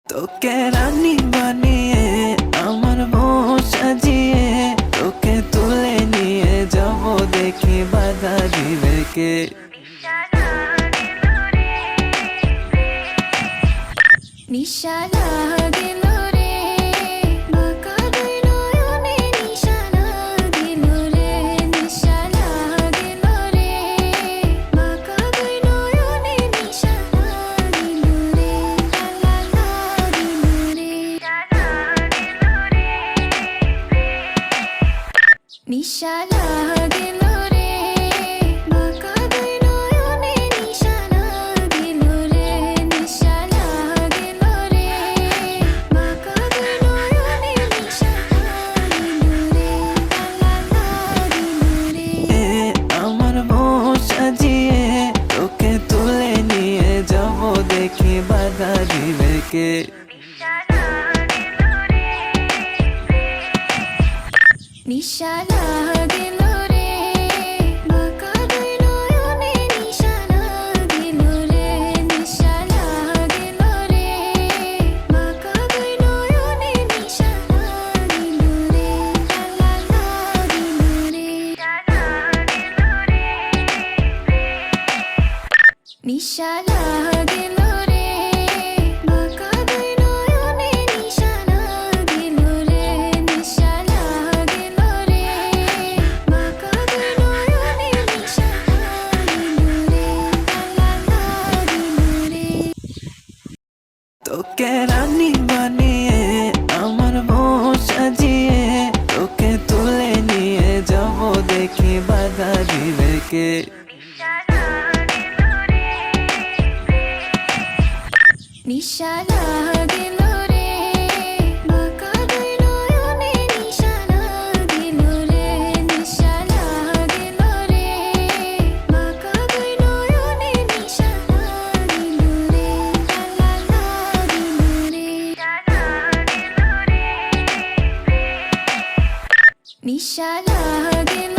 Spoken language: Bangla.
তোকে রানী বানিয়ে আমার বউ সাজিয়ে তোকে তুলে নিয়ে যাব দেখি বাধা দিবে কে। নিশা লাগিল রে বাঁকা দুই নয়নে নিশা লাগিল রে নিশা লাগিল রে বাঁকা দুই নয়নে নিশা লাগিল রে লা লাগিল রে নিশা লাগিল রে বাঁকা দুই নয়নে নিশা লাগিল রে নিশা লাগিল রে বাঁকা দুই নয়নে নিশা লাগিল রে লা লাগিল রে আমার বউ সাজিয়ে তোকে তুলে নিয়ে যাব দেখি বাধা দিবে কে। নিশা লাগিল রে বাঁকা দুই নয়নে নিশা লাগিল রে নিশা লাগিল রে বাঁকা দুই নয়নে নিশা লাগিল রে লা লাগিল রে নিশা লাগিল রে বাঁকা দুই নয়নে নিশা লাগিল রে নিশা লাগিল রে বাঁকা দুই নয়নে নিশা লাগিল রে লা লাগিল রে তোকে রানী বানিয়ে আমার বউ সাজিয়ে তোকে তুলে নিয়ে যাব দেখি বাধা দিবে কে। নিশা লাগিল রে বাঁকা দুই নয়নে নিশা লাগিল রে নিশা লাগিল রে বাঁকা দুই নয়নে নিশা লাগিল রে লা লাগিল রে নিশা লাগিল